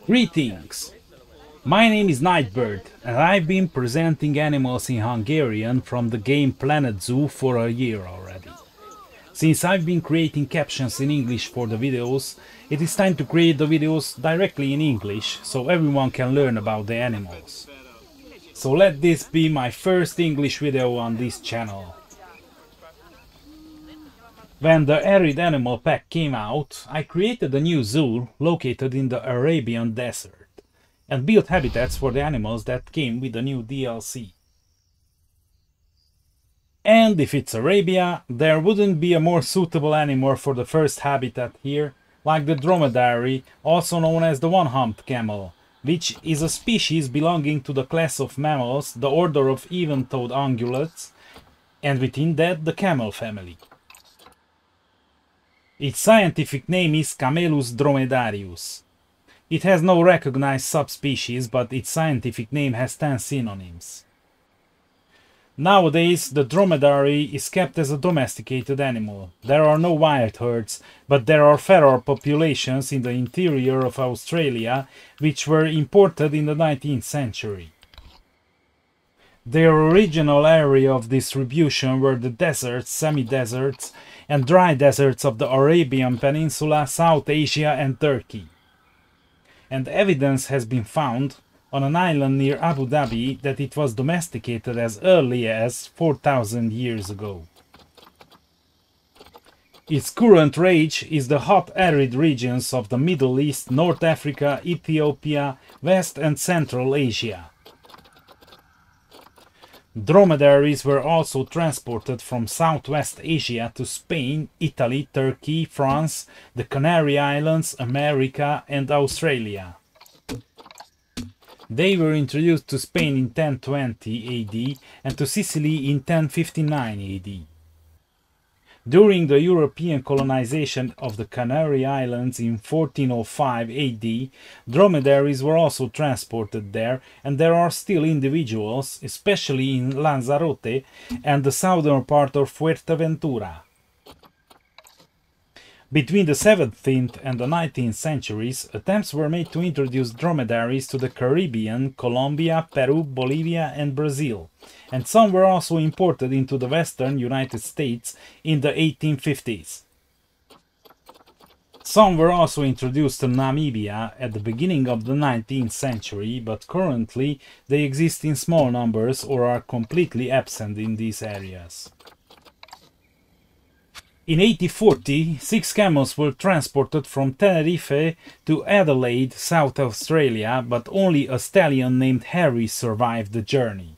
Greetings! My name is Nightbird and I've been presenting animals in Hungarian from the game Planet Zoo for a year already. Since I've been creating captions in English for the videos, it is time to create the videos directly in English so everyone can learn about the animals. So let this be my first English video on this channel. When the Arid Animal Pack came out, I created a new zoo located in the Arabian Desert and built habitats for the animals that came with the new DLC. And if it's Arabia, there wouldn't be a more suitable animal for the first habitat here, like the dromedary, also known as the one-humped camel, which is a species belonging to the class of mammals, the order of even-toed ungulates, and within that the camel family. Its scientific name is Camelus dromedarius. It has no recognized subspecies, but its scientific name has 10 synonyms. Nowadays, the dromedary is kept as a domesticated animal. There are no wild herds, but there are feral populations in the interior of Australia, which were imported in the 19th century. Their original area of distribution were the deserts, semi-deserts, and dry deserts of the Arabian Peninsula, South Asia and Turkey. And evidence has been found on an island near Abu Dhabi that it was domesticated as early as 4,000 years ago. Its current range is the hot arid regions of the Middle East, North Africa, Ethiopia, West and Central Asia. Dromedaries were also transported from Southwest Asia to Spain, Italy, Turkey, France, the Canary Islands, America and Australia. They were introduced to Spain in 1020 AD and to Sicily in 1059 AD. During the European colonization of the Canary Islands in 1405 AD, dromedaries were also transported there, and there are still individuals, especially in Lanzarote and the southern part of Fuerteventura. Between the 17th and the 19th centuries, attempts were made to introduce dromedaries to the Caribbean, Colombia, Peru, Bolivia and Brazil, and some were also imported into the western United States in the 1850s. Some were also introduced to Namibia at the beginning of the 19th century, but currently they exist in small numbers or are completely absent in these areas. In 1840, 6 camels were transported from Tenerife to Adelaide, South Australia, but only a stallion named Harry survived the journey.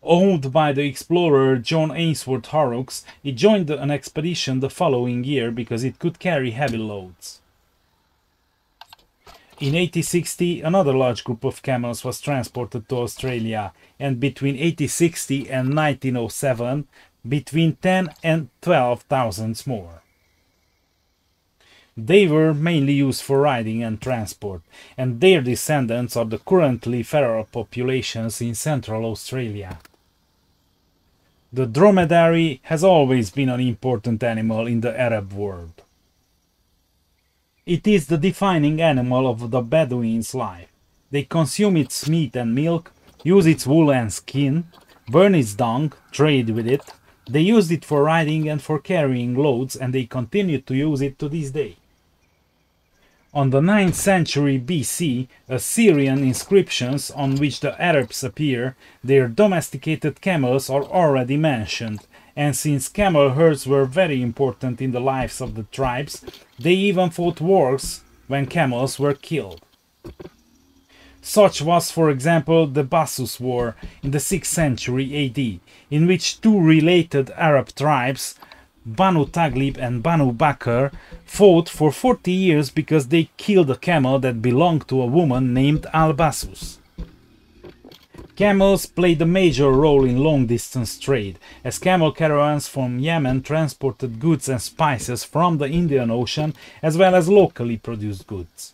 Owned by the explorer John Ainsworth Horrocks, it joined an expedition the following year because it could carry heavy loads. In 1860, another large group of camels was transported to Australia, and between 1860 and 1907, between 10 and 12,000 more. They were mainly used for riding and transport, and their descendants are the currently feral populations in Central Australia. The dromedary has always been an important animal in the Arab world. It is the defining animal of the Bedouins' life. They consume its meat and milk, use its wool and skin, burn its dung, trade with it. They used it for riding and for carrying loads, and they continue to use it to this day. On the 9th century BC, Assyrian inscriptions on which the Arabs appear, their domesticated camels are already mentioned, and since camel herds were very important in the lives of the tribes, they even fought wars when camels were killed. Such was, for example, the Bassus War in the 6th century AD, in which 2 related Arab tribes, Banu Taghlib and Banu Bakr, fought for 40 years because they killed a camel that belonged to a woman named Al-Bassus. Camels played a major role in long-distance trade, as camel caravans from Yemen transported goods and spices from the Indian Ocean as well as locally produced goods.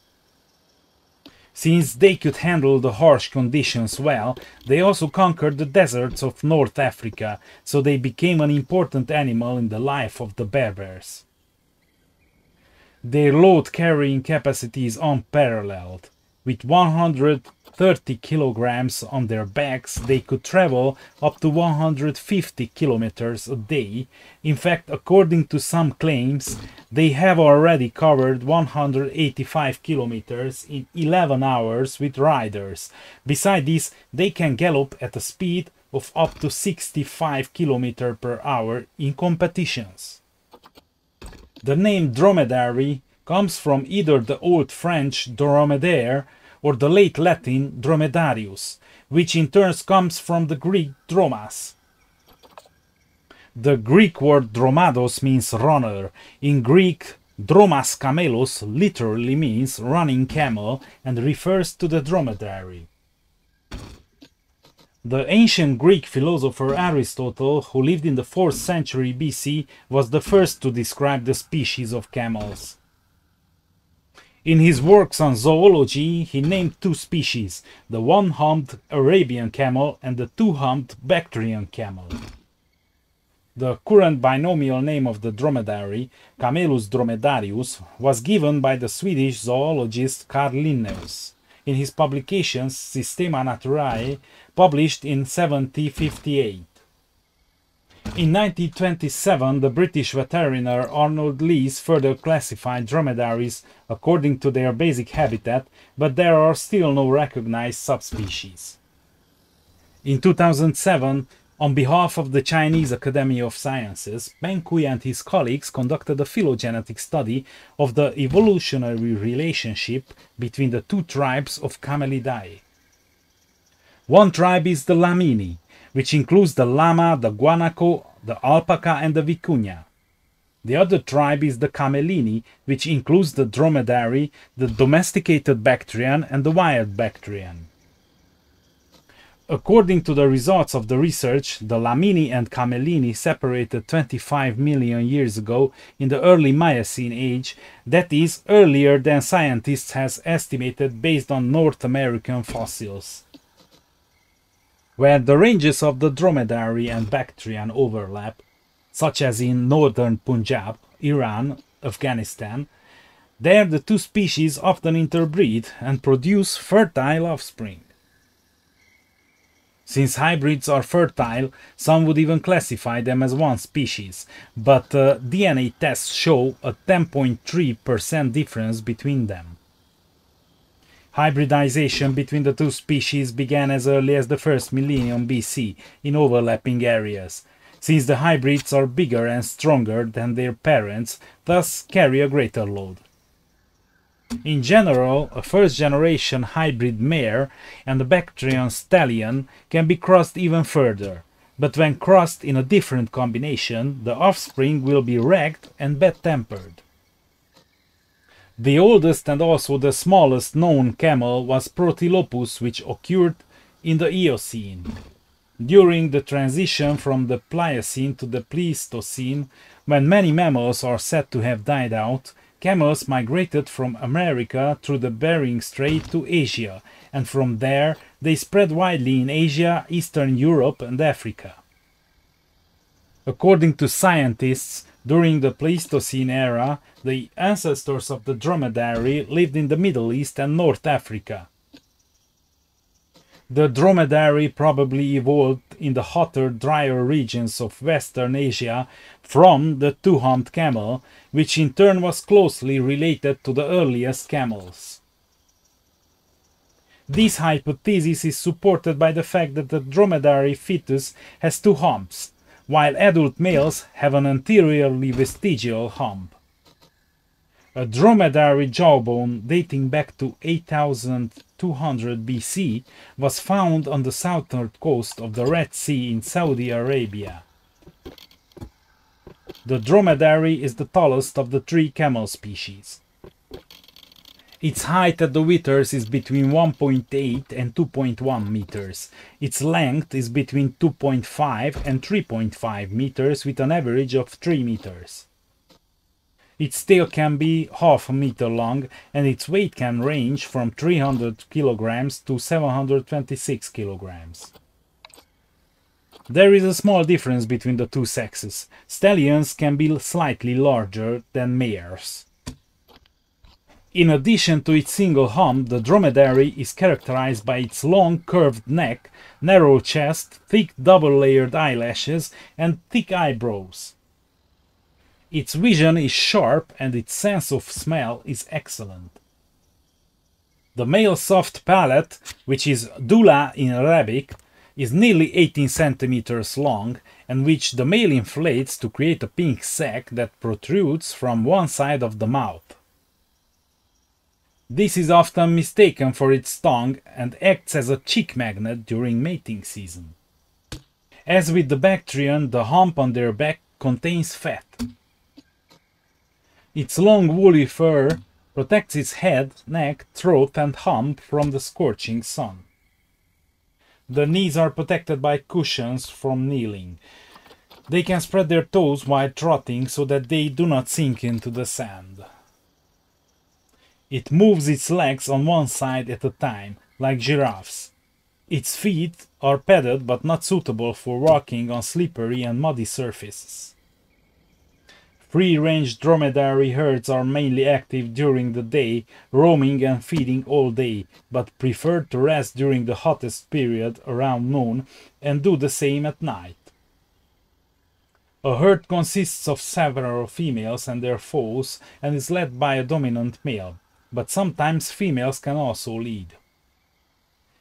Since they could handle the harsh conditions well, they also conquered the deserts of North Africa, so they became an important animal in the life of the Berbers. Their load carrying capacity is unparalleled. With 130 kilograms on their backs, they could travel up to 150 kilometers a day. In fact, according to some claims, they have already covered 185 kilometers in 11 hours with riders. Besides this, they can gallop at a speed of up to 65 kilometers per hour in competitions. The name dromedary comes from either the Old French dromadaire or the late Latin dromedarius, which in turn comes from the Greek dromas. The Greek word dromados means runner. In Greek, dromas camelos literally means running camel and refers to the dromedary. The ancient Greek philosopher Aristotle, who lived in the 4th century BC, was the first to describe the species of camels. In his works on zoology, he named two species, the one-humped Arabian camel and the two-humped Bactrian camel. The current binomial name of the dromedary, Camelus dromedarius, was given by the Swedish zoologist Carl Linnaeus in his publications Systema Naturae, published in 1758. In 1927, the British veterinarian Arnold Lees further classified dromedaries according to their basic habitat, but there are still no recognized subspecies. In 2007, on behalf of the Chinese Academy of Sciences, Peng Kui and his colleagues conducted a phylogenetic study of the evolutionary relationship between the two tribes of Camelidae. One tribe is the Lamini, which includes the llama, the guanaco, the alpaca and the vicuña. The other tribe is the Camelini, which includes the dromedary, the domesticated Bactrian and the wild Bactrian. According to the results of the research, the Lamini and Camelini separated 25 million years ago in the early Miocene age, that is, earlier than scientists have estimated based on North American fossils. Where the ranges of the dromedary and Bactrian overlap, such as in northern Punjab, Iran, Afghanistan, there the two species often interbreed and produce fertile offspring. Since hybrids are fertile, some would even classify them as one species, but DNA tests show a 10.3% difference between them. Hybridization between the two species began as early as the first millennium BC in overlapping areas, since the hybrids are bigger and stronger than their parents, thus carry a greater load. In general, a first-generation hybrid mare and a Bactrian stallion can be crossed even further, but when crossed in a different combination, the offspring will be ragged and bad-tempered. The oldest and also the smallest known camel was Protylopus, which occurred in the Eocene. During the transition from the Pliocene to the Pleistocene, when many mammals are said to have died out, camels migrated from America through the Bering Strait to Asia, and from there they spread widely in Asia, Eastern Europe and Africa. According to scientists, during the Pleistocene era, the ancestors of the dromedary lived in the Middle East and North Africa. The dromedary probably evolved in the hotter, drier regions of Western Asia from the two-humped camel, which in turn was closely related to the earliest camels. This hypothesis is supported by the fact that the dromedary fetus has two humps, while adult males have an anteriorly vestigial hump. A dromedary jawbone dating back to 8200 BC was found on the southern coast of the Red Sea in Saudi Arabia. The dromedary is the tallest of the three camel species. Its height at the withers is between 1.8 and 2.1 meters. Its length is between 2.5 and 3.5 meters with an average of 3 meters. Its tail can be half a meter long and its weight can range from 300 kilograms to 726 kilograms. There is a small difference between the two sexes. Stallions can be slightly larger than mares. In addition to its single hump, the dromedary is characterized by its long curved neck, narrow chest, thick double-layered eyelashes, and thick eyebrows. Its vision is sharp and its sense of smell is excellent. The male soft palate, which is dula in Arabic, is nearly 18 centimeters long, and which the male inflates to create a pink sac that protrudes from one side of the mouth. This is often mistaken for its tongue and acts as a chick magnet during mating season. As with the Bactrian, the hump on their back contains fat. Its long woolly fur protects its head, neck, throat and hump from the scorching sun. The knees are protected by cushions from kneeling. They can spread their toes while trotting so that they do not sink into the sand. It moves its legs on one side at a time, like giraffes. Its feet are padded but not suitable for walking on slippery and muddy surfaces. Free-range dromedary herds are mainly active during the day, roaming and feeding all day, but prefer to rest during the hottest period around noon and do the same at night. A herd consists of several females and their foals and is led by a dominant male, but sometimes females can also lead.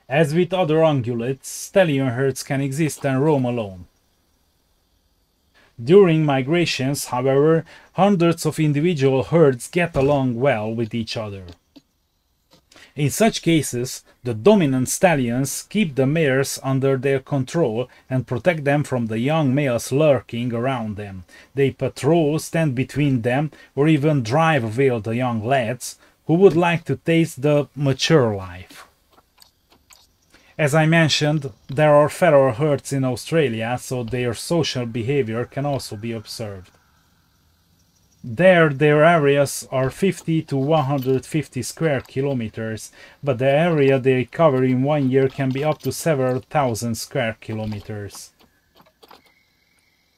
As with other ungulates, stallion herds can exist and roam alone. During migrations, however, hundreds of individual herds get along well with each other. In such cases, the dominant stallions keep the mares under their control and protect them from the young males lurking around them. They patrol, stand between them, or even drive away the young lads who would like to taste the mature life. As I mentioned, there are feral herds in Australia, so their social behavior can also be observed. There, their areas are 50 to 150 square kilometers, but the area they cover in 1 year can be up to several thousand square kilometers.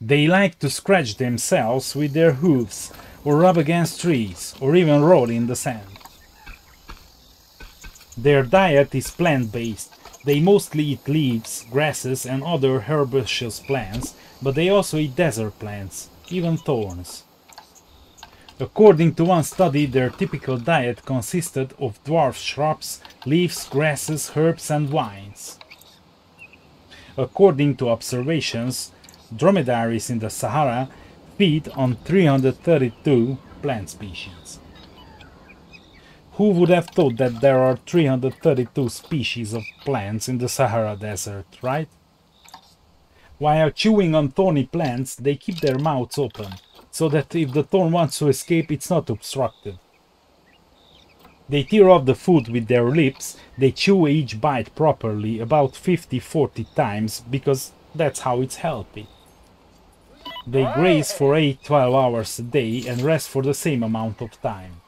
They like to scratch themselves with their hooves, or rub against trees, or even roll in the sand. Their diet is plant-based. They mostly eat leaves, grasses and other herbaceous plants, but they also eat desert plants, even thorns. According to one study, their typical diet consisted of dwarf shrubs, leaves, grasses, herbs and vines. According to observations, dromedaries in the Sahara feed on 332 plant species. Who would have thought that there are 332 species of plants in the Sahara Desert, right? While chewing on thorny plants, they keep their mouths open, so that if the thorn wants to escape, it's not obstructed. They tear off the food with their lips. They chew each bite properly, about 50-40 times, because that's how it's healthy. They graze for 8-12 hours a day and rest for the same amount of time.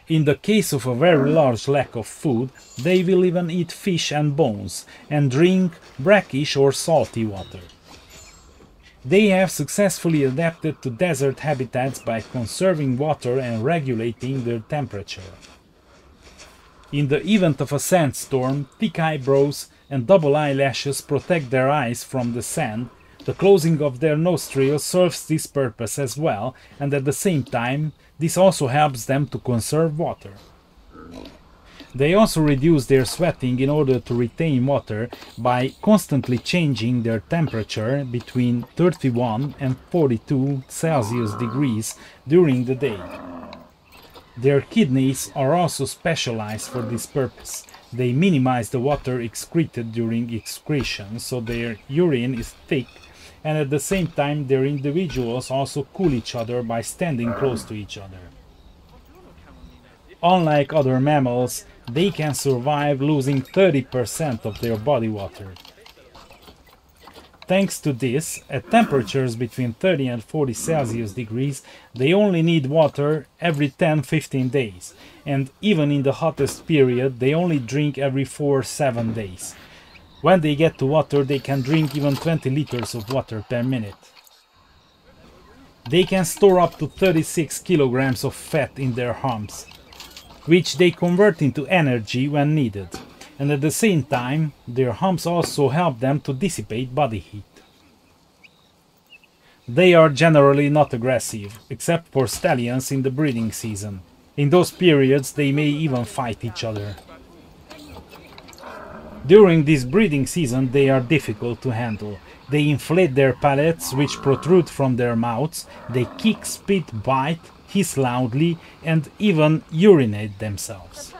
In the case of a very large lack of food, they will even eat fish and bones, and drink brackish or salty water. They have successfully adapted to desert habitats by conserving water and regulating their temperature. In the event of a sandstorm, thick eyebrows and double eyelashes protect their eyes from the sand. The closing of their nostrils serves this purpose as well, and at the same time, this also helps them to conserve water. They also reduce their sweating in order to retain water by constantly changing their temperature between 31 and 42 Celsius degrees during the day. Their kidneys are also specialized for this purpose. They minimize the water excreted during excretion, so their urine is thick, and at the same time their individuals also cool each other by standing close to each other. Unlike other mammals, they can survive losing 30% of their body water. Thanks to this, at temperatures between 30 and 40 Celsius degrees, they only need water every 10-15 days, and even in the hottest period, they only drink every 4-7 days. When they get to water, they can drink even 20 liters of water per minute. They can store up to 36 kilograms of fat in their humps. which they convert into energy when needed, and at the same time their humps also help them to dissipate body heat. They are generally not aggressive, except for stallions in the breeding season. In those periods they may even fight each other. During this breeding season they are difficult to handle. They inflate their palates, which protrude from their mouths, they kick, spit, bite, hiss loudly, and even urinate themselves.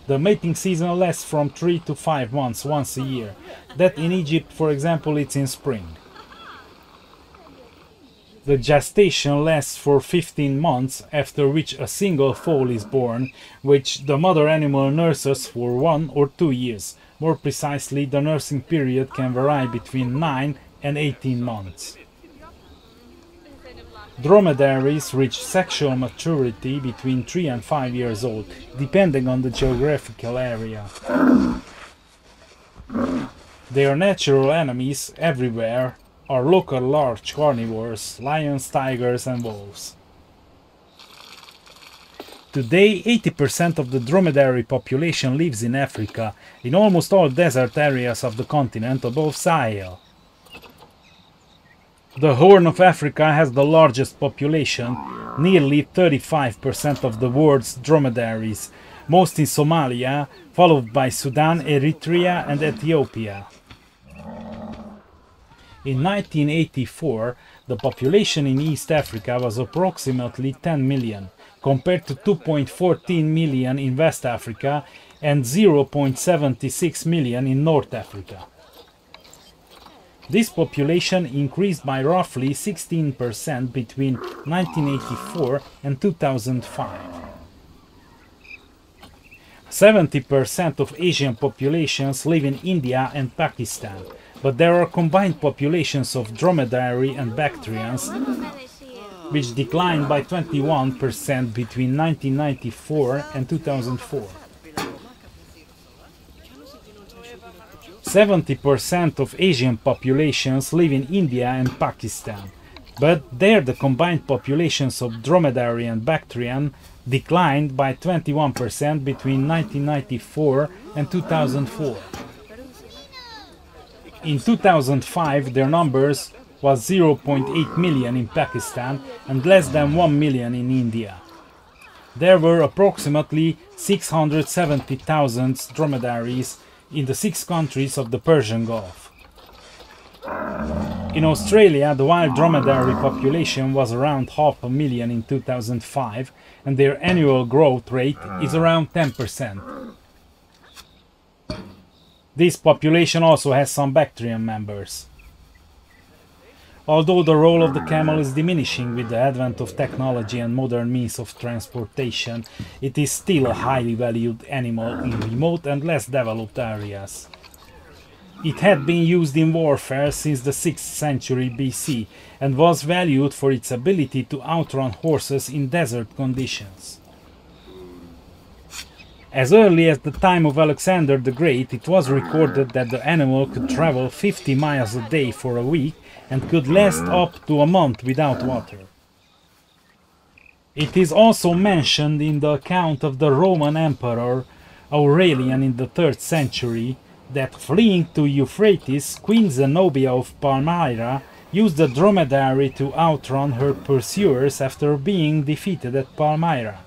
The mating season lasts from 3 to 5 months once a year. That in Egypt, for example, it's in spring. The gestation lasts for 15 months, after which a single foal is born, which the mother animal nurses for 1 or 2 years. More precisely, the nursing period can vary between 9 and 18 months. Dromedaries reach sexual maturity between 3 and 5 years old, depending on the geographical area. Their natural enemies everywhere are local large carnivores, lions, tigers and wolves. Today, 80% of the dromedary population lives in Africa, in almost all desert areas of the continent above Sahel. The Horn of Africa has the largest population, nearly 35% of the world's dromedaries, most in Somalia, followed by Sudan, Eritrea and Ethiopia. In 1984, the population in East Africa was approximately 10 million, compared to 2.14 million in West Africa and 0.76 million in North Africa. This population increased by roughly 16% between 1984 and 2005. 70% of Asian populations live in India and Pakistan, but there are combined populations of dromedary and Bactrians, which declined by 21% between 1994 and 2004. 70% of Asian populations live in India and Pakistan, but there the combined populations of dromedary and Bactrian declined by 21% between 1994 and 2004. In 2005 their numbers was 0.8 million in Pakistan and less than 1 million in India. There were approximately 670,000 dromedaries in the 6 countries of the Persian Gulf. In Australia, the wild dromedary population was around 500,000 in 2005, and their annual growth rate is around 10%. This population also has some Bactrian members. Although the role of the camel is diminishing with the advent of technology and modern means of transportation, it is still a highly valued animal in remote and less developed areas. It had been used in warfare since the 6th century BC and was valued for its ability to outrun horses in desert conditions. As early as the time of Alexander the Great, it was recorded that the animal could travel 50 miles a day for a week and could last up to a month without water. It is also mentioned in the account of the Roman Emperor Aurelian in the 3rd century that, fleeing to Euphrates, Queen Zenobia of Palmyra used the dromedary to outrun her pursuers after being defeated at Palmyra.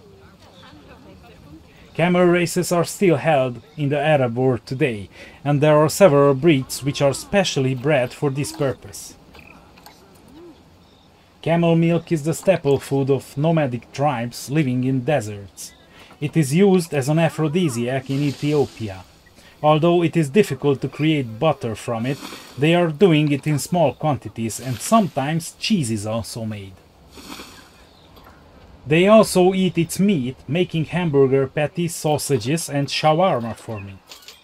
Camel races are still held in the Arab world today, and there are several breeds which are specially bred for this purpose. Camel milk is the staple food of nomadic tribes living in deserts. It is used as an aphrodisiac in Ethiopia. Although it is difficult to create butter from it, they are doing it in small quantities, and sometimes cheese is also made. They also eat its meat, making hamburger patties, sausages and shawarma from it.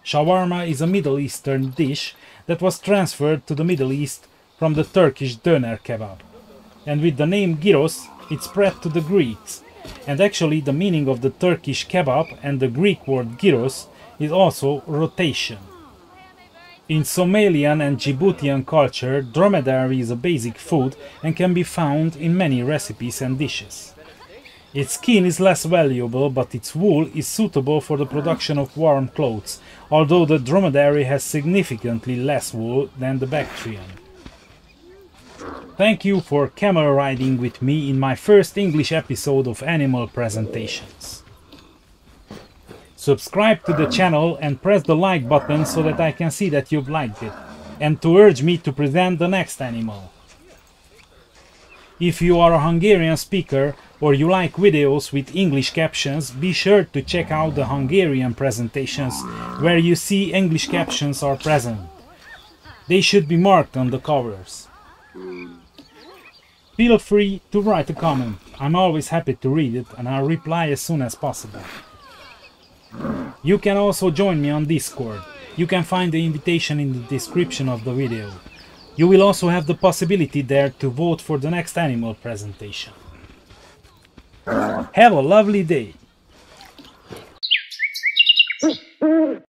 Shawarma is a Middle Eastern dish that was transferred to the Middle East from the Turkish doner kebab. And with the name gyros, it spread to the Greeks. And actually the meaning of the Turkish kebab and the Greek word gyros is also rotation. In Somalian and Djiboutian culture, dromedary is a basic food and can be found in many recipes and dishes. Its skin is less valuable, but its wool is suitable for the production of warm clothes, although the dromedary has significantly less wool than the Bactrian. Thank you for camel riding with me in my first English episode of Animal Presentations. Subscribe to the channel and press the like button so that I can see that you've liked it, and to urge me to present the next animal. If you are a Hungarian speaker or you like videos with English captions, be sure to check out the Hungarian presentations where you see English captions are present. They should be marked on the covers. Feel free to write a comment. I'm always happy to read it and I'll reply as soon as possible. You can also join me on Discord. You can find the invitation in the description of the video. You will also have the possibility there to vote for the next animal presentation. Have a lovely day!